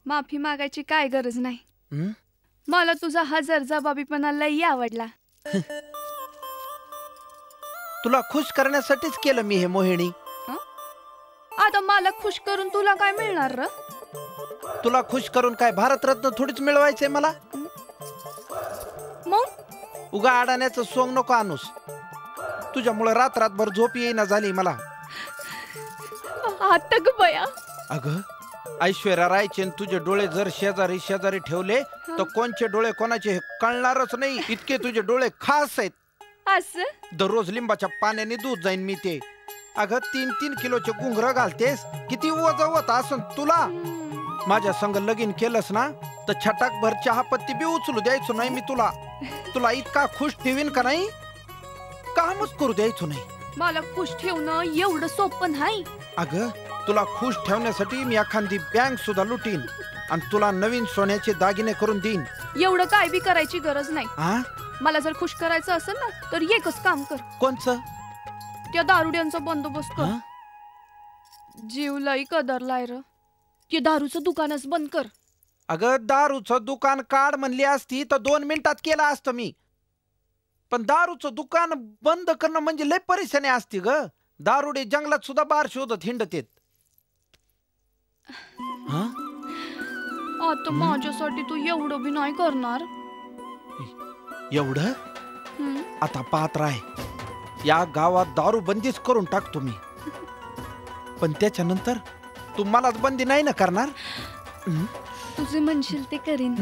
माफी मागायची काय गरज नाही. मला तुझा हजर जबाबीपणा लई आवडला. तुला खुश करण्यासाठीच केलं मी हे मोहिनी. आता मला खुश करून तुला काय मिळणार र? तुला खुश करून काय भारतरत्न थोडीच मिळवायचंय मला. मग उगा अडाण्याचं सोंग नको आणूस. तुझ्यामुळे रात्रभर झोप येईना झाली मला. आता ग बया. अगं ऐश्वर्या रायचे तुझे डोळे जर शेजारी शेजारी ठेवले तर कोणचे डोळे कोणाचे हे कळणारच नाही. इतके तुझे डोळे खास आहेत. असं दररोज लिंबाच्या पाण्याने दूध जाईन मी ते. अगं 3-3 किलोचे घुंगर घालतेस. किती वजवत असं तुला. माझ्या संग लगीन केलंस ना तर छटाक भर चहा पत्ती बी उचलू द्यायचो नाही मी तुला. तुला इतका खुश ठेवीन का नाही कामच करू द्यायचो नाही. मला खुश ठेवणं एवढं सोपं नाही. अगं तुला खुश ठेवण्यासाठी मी एखादी बँक सुद्धा लुटीन आणि तुला नवीन सोन्याचे दागिने करून देईन. एवढं काय बी करायची गरज नाही. हा मला जर खुश करायचं असेल ना तर एकच काम कर. कोणचं? त्या दारुड्यांचा बंदोबस्त कर. जीव लई कदरलाय र. ते दारूचं दुकानच बंद कर. अगं दारूचं दुकान काढ म्हणली असती तर 2 मिनिटात केलं असतं मी. पण दारूचं दुकान बंद करणं म्हणजे लय परेशानी असती ग. दारुडे जंगलात सुद्धा बार शोधत हिंडत येत. आता माझ्यासाठी तू एवढं बी नाही करणार. एवढं आता पाहत राह. या गावात दारू बंदीच करून टाकतो मी. पण त्याच्यानंतर तू मलाच बंदी नाही ना करणार. तुझे म्हणशील ते करीन.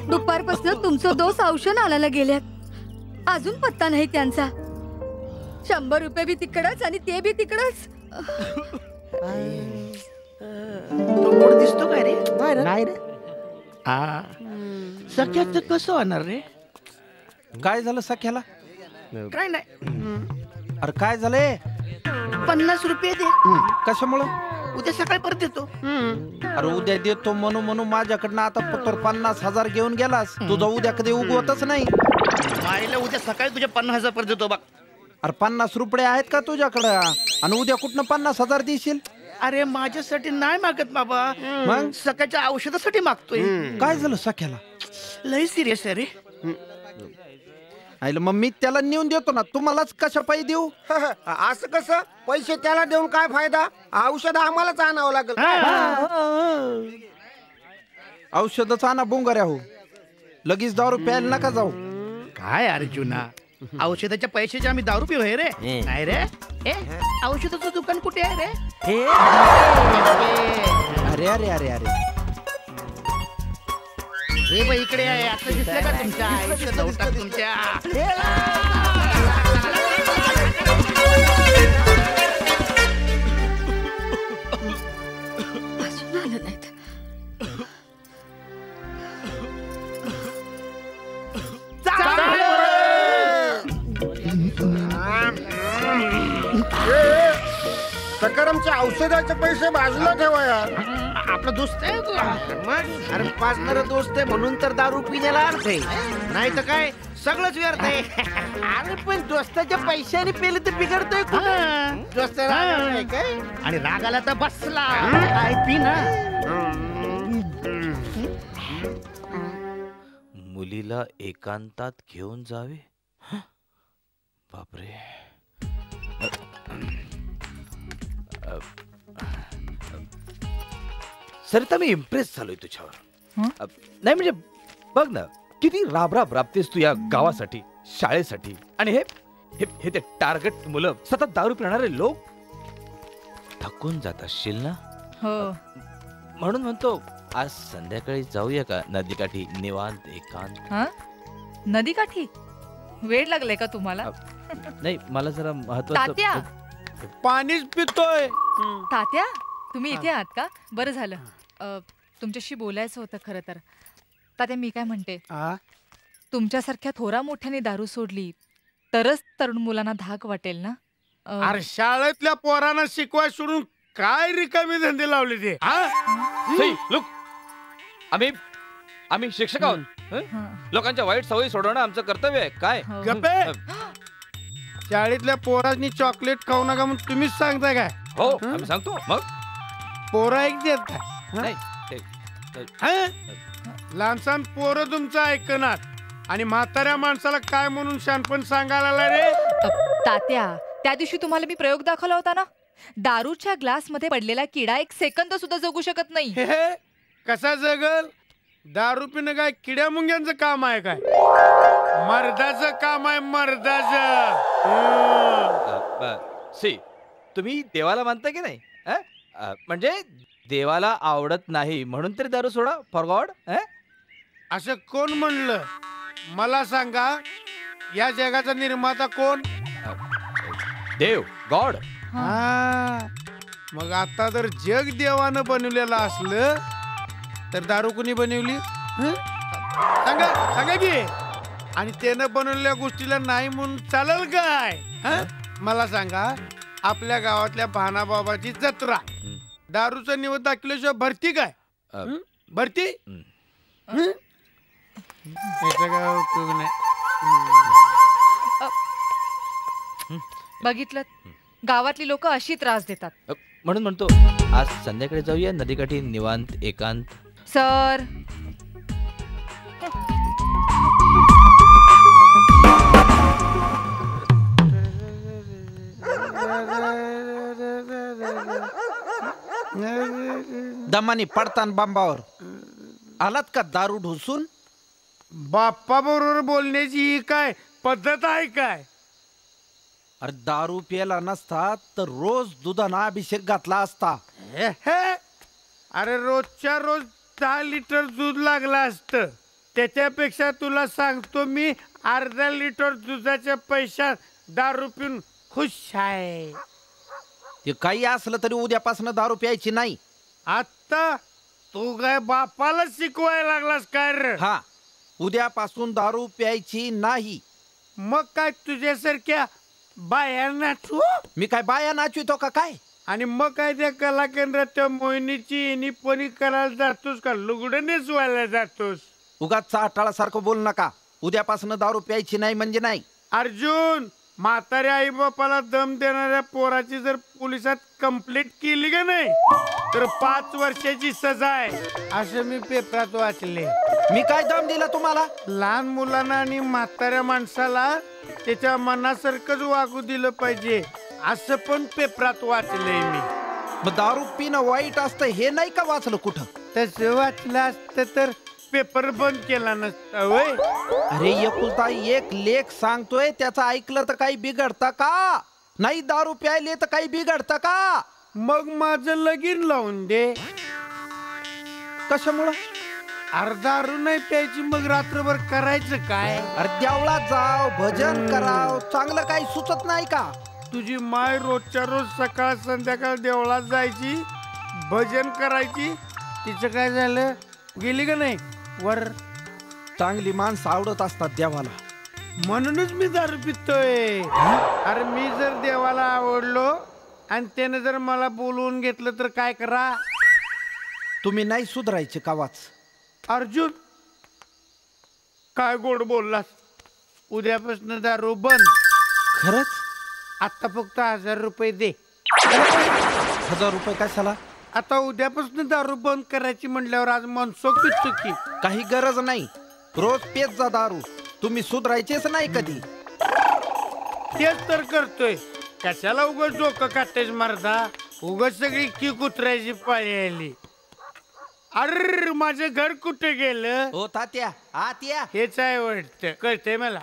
दुपारपासून तुमचं दोस्त औषध आणायला गेल्यात. अजून पत्ता नाही त्यांचा. 100 रुपये बी तिकडच आणि ते बी तिकडच. तो कोण दिसतो काय रे? नाही रे. सख्याचं कसं होणार रे? काय झालं सख्याला? काय नाही. अरे काय झालंय? 50 रुपये दे. कशामुळं? उद्या सकाळी परत देतो. अरे उद्या देतो म्हणून माझ्याकडनं आता पत्तर 50,000 घेऊन गेलास. तुझा उद्या कधी उगवतच नाही. मायला उद्या सकाळी तुझ्या 50,000 परत देतो बघ. अरे 50 रुपये आहेत का तुझ्याकडं? आणि उद्या कुठनं 50,000 देशील? अरे माझ्यासाठी नाही मागत बाबा. मग सकाळच्या औषधासाठी मागतोय. काय झालं सख्याला? लय सिरियस आहे रे. आईला मग मी त्याला नेऊन देतो ना. तुम्हालाच कशा पायी देऊ? असं कसं? पैसे त्याला देऊन काय फायदा? औषध आम्हालाच आणावं लागेल. औषधच आणा बोंगाऱ्या हो. लगेच दारू प्यायला नका जाऊ. काय अर्जुना, औषधाच्या पैशाचे आम्ही दारू पिऊ रे? नाही रे. औषधाचं दुकान कुठे आहे रे? अरे अरे अरे अरे हे बाई इकडे आहे. आता दिसलं का तुमच्या आईचं नवटाक तुमच्या? अजून आलं नाहीत. सकारामच्या औषधाचे पैसे बाजूला ठेवा यार. आपला दोस्त आहे तो. अरे पाजणारा दोस्त आहे म्हणून तर दारू पिण्याला अर्थ आहे. नाही तर काय सगळंच व्यर्थ आहे. अरे पण दोस्ताच्या पैशाने पेले तर बिघडतोय कुठं? दोस्त रागावलाय काय? आणि रागाला तर बसला. काय पी ना. मुलीला एकांतात घेऊन जावे. बापरे. सरिता मी इम्प्रेस झालोय तुझ्यावर. नाही म्हणजे बघ ना किती राबराब राबतेस तू या गावासाठी, शाळेसाठी. आणि हे हे हे ते टार्गेट मुलं, सतत दारू पिणारे लोक. थकून जात असशील ना? हो. म्हणून म्हणतो आज संध्याकाळी जाऊया का नदीकाठी निवांत एकांत. नदीकाठी? वेळ लागलाय का तुम्हाला? नाही मला जरा महत्वाचं. तात्या पाणीच पितोय. तात्या तुम्ही इथे आहात का? बरं झालं. तुमच्याशी बोलायचं होतं खरं तर. तात्या मी काय म्हणते, तुमच्यासारख्या थोरा मोठ्याने दारू सोडली तरच तरुण मुलांना धाक वाटेल ना. अरे शाळेतल्या पोरांना शिकवाय सोडून काय रिकामी धंदे लावले ते? लुक आम्ही शिक्षक आहोत. लोकांच्या वाईट सवयी सोडवणं आमचं कर्तव्य आहे काय? हो. गप्पे शाळेतल्या पोरांनी चॉकलेट खाऊ नका म्हणून तुम्हीच सांगताय काय? हो आम्ही सांगतो मग. पोरं ऐकतात काय? नाही लहानसहान पोरं तुमचं ऐकणार आणि म्हाताऱ्या माणसाला काय म्हणून शानपण सांगायला आला रे? तात्या, त्या दिवशी तुम्हाला मी प्रयोग दाखवला होता ना, दारूच्या ग्लास मध्ये पडलेला किडा 1 सेकंद सुद्धा जगू शकत नाही. हे कसा जगल? दारू पिणं काय किड्या मुंग्यांचं काम आहे काय? मर्दाचं काम आहे मर्दाचं. सी तुम्ही देवाला मानता की नाही? म्हणजे देवाला आवडत नाही म्हणून तरी दारू सोडा फॉर गॉड? असं कोण म्हणलं? मला सांगा, या जगाचा निर्माता कोण? देव, गॉड. मग आता जर जग देवानं बनवलेलं असलं तर दारू कुणी बनवली? सांगा सांगा की. आणि त्यानं बनवलेल्या गोष्टीला नाही म्हणून चालेल काय? मला सांगा, आपल्या गावातल्या भानाबाबाची जत्रा दारूचा निवड दाखवल्याशिवाय भरती काय? भरती? याचा काय उपयोग नाही. बघितलं, गावातली लोक अशी त्रास देतात. म्हणून म्हणतो आज संध्याकाळी जाऊया नदीकाठी निवांत एकांत. सर दमानी पडतान बांबावर आलात का दारू ढोसून? बाप्पा बरोबर बोलण्याची ही काय पद्धत आहे काय? अरे दारू प्यायला नसता तर रोज दुधाना अभिषेक घातला असता. अरे रोजच्या रोज 10 लिटर दूध लागलं असतं. त्याच्यापेक्षा तुला सांगतो मी, अर्धा लिटर दुधाच्या पैशात दारू पिऊन खुश आहे. ते काही असलं तरी उद्यापासून दारू प्यायची नाही. आता तू काय बापाला शिकवायला लागलास काय रे? हा, उद्यापासून दारू प्यायची नाही. मग काय तुझ्यासारख्या बायांना तू? मी काय बाया नाचवितो का काय? आणि मग काय त्या कला केंद्रात त्या मोहिनीची येणीपणी करायला जातोस का लुगडं नेसवायला जातोस? उगाच चाटाळासारखं बोल नका. उद्यापासून दारू प्यायची नाही म्हणजे नाही. अर्जुन, म्हाताऱ्या आई बापाला दम देणाऱ्या पोराची जर पोलिसात कंप्लेंट केली का नाही तर 5 वर्षाची सजा आहे, असं मी पेपरात वाचले. मी काय दम दिला तुम्हाला? लहान मुलांना आणि म्हाताऱ्या माणसाला त्याच्या मनासारखंच वागू दिलं पाहिजे, असं पण पेपरात वाचलंय मी. मग दारू पिणं वाईट असतं हे नाही का वाचलं कुठं? तसं वाचलं असतं तर पेपर बंद केला नसता होय. अरे एकुलता एक लेख सांगतोय, त्याचं ऐकलं तर काही बिघडतं का? नाही दारू प्यायले तर काही बिघडतं का? मग माझं लगीन लावून दे. कशामुळं? दारू नाही प्यायची मग रात्रभर करायचं काय? अरे देवळात जाव, भजन कराव, चांगलं काही सुचत नाही का? तुझी माय रोजच्या रोज सकाळ संध्याकाळ देवळात जायची, भजन करायची, तिचं काय झालं? गेली का नाही वर? चांगली माणसं आवडत असतात देवाला, म्हणूनच मी दारू पितोय. अरे मी जर देवाला आवडलो आणि त्याने जर मला बोलवून घेतलं तर काय करा? तुम्ही नाही सुधारायचे कावाच. अर्जुन, काय गोड बोललास. उद्यापासून दारू बंद. खरंच? आता फक्त 1000 रुपये दे. 1000 रुपये कशाला? आता उद्यापासून दारू बंद करायची म्हटल्यावर आज मनसोक्त पितो की. काही गरज नाही, रोज पेत जा दारू. तुम्ही सुधारायचेच नाही कधी. तेच तर करतोय. कशाला उगाच डोकं काटेच मर्दा? उगाच सगळी की कुत्र्याची पाळी आली. अरे माझं घर कुठे गेलं? ओ तात्या, आत या. हेच आहे वाटतं, कळतंय मला.